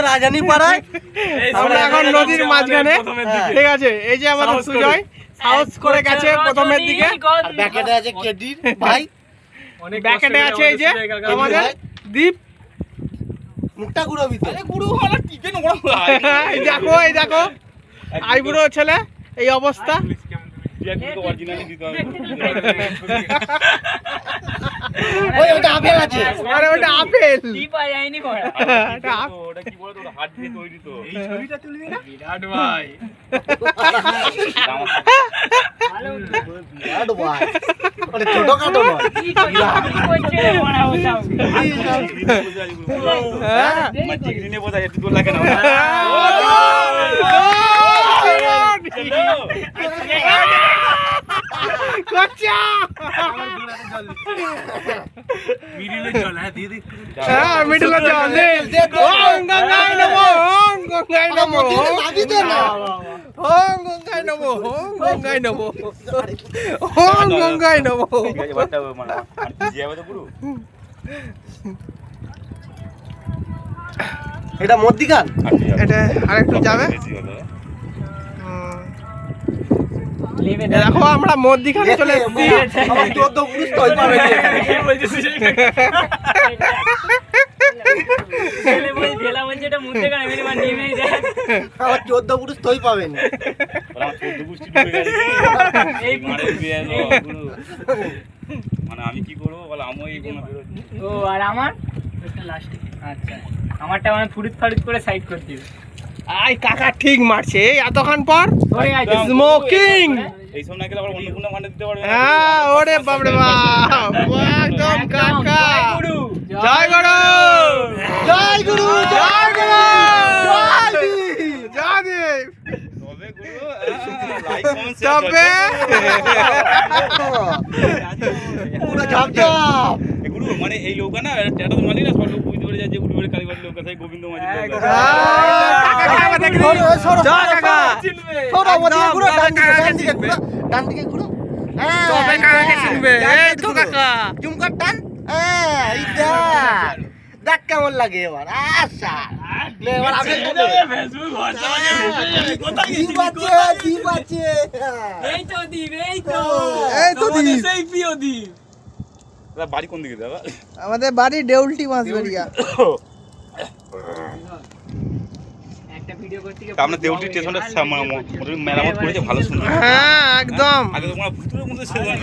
রাজানি পাড়ায় আমরা এখন নদীর মাঝখানে। ঠিক আছে, এই যে আমাদের সুজয় সাহস করে গেছে প্রথমের দিকে। ব্যাকেটে আছে কেডির ভাই, ব্যাকেটে আছে এই যে আমাদের দীপ। মুখটা গুঁড়ো ভিতরে এই দেখো, এই দেখো আইবুড়ো ছেলে এই অবস্থা। ওই ওটা আপেল আছে, আরে ওটা আপেল। দীপা যায়নি বড়। ওটা কি বলে তো হাত দিয়ে তৈরি তো। এই ছবিটা তুলবি না? বিরাট ভাই। বিরাট ভাই, ওটা ছোটখাটো নয়। কি করছে রে বড় ওটাও। আমার ডিগ্রি নিয়ে বোঝা একটু দূর লাগে না। কচ্চা মিডিলে জল হ্যাঁ দিয়ে দে। হ্যাঁ মিডলে জল দে। ওম গঙ্গায় নমো, ওম গঙ্গায় নমো, লাগিতে না ওম গঙ্গায় নমো, ওম গঙ্গায় নমো, ওম গঙ্গায় নমো। ঠিক আছে বাচ্চা মানে ভিজে যাবে তো পুরো। এটা মধ্যিখান, এটা আরেকটু যাবে। দেখো আমরা মধ্যিখানে চলে এসেছি। আমার 14 পুরুষ তৈরি পাবে ছেলে বল ভেলা বলছে এটা মুদ্দে কানে মেরে মান নেমে যায়। আমার 14 পুরুষ তৈরি পাবেন। আমার 14 পুষ্টি ডুবে গেছে। এই মারে দিয়ে এলো পুরো। মানে আমি কি করব বল, আমি এই কোন ও আর আমার এটা লাস্টে। আচ্ছা আমারটা মানে ফুড়িত ফাড়িত করে সাইড করে দিবে। আই কাকা ঠিক মারছে এতক্ষণ পর। ধরে আছে স্মোকিং। এই সব না গেলে আবার অন্য কোনো ভান্ডার দিতে পারবে না। হ্যাঁ ওরে বাপ রে বাপ, একদম কাকা। গুরু জয় গুরু, জয় গুরু, জয় গুরু, জয় দীপ। জয় দীপ। তবে গুরু লাইক কমেন্ট তবে পুরো ঝাপঝাপ। গুরু মানে এই লোক না এটা তো মানি না, সব লোক বুঝতে পারে যে গুরু বাড়ি কালীবাড়ির লোক আছে, গোবিন্দ মাঝি লোক আছে। কাকা কাকা দেখি। জয় কাকা। সরো ওদিকে ঘুরো, ডান দিকে ঘুরো, ডান দিকে ঘুরো। হ্যাঁ, তবে কাকাকে চিনবে। এই তো কাকা। ঝুমকার টান। হ্যাঁ, এই দেখ কেমন লাগে এবার। আচ্ছা লে এবার আপেল দে। ফেসবুক হোয়াটসঅ্যাপ দীপ আছে, দীপ আছে। এই তো দিবে, এই তো এই তো দীপ। সেই প্রিয় দিবে। দাদা বাড়ি কোন দিকে দাদা? আমাদের বাড়ি দেউলটি মাছবাড়িয়া। একটা ভিডিও করতে গিয়ে আমরা দেউলটি স্টেশনটা মেরামত করেছে, ভালো সুন্দর। হ্যাঁ একদম। আগে তো আমরা ভুতুরের মধ্যে ছিল না।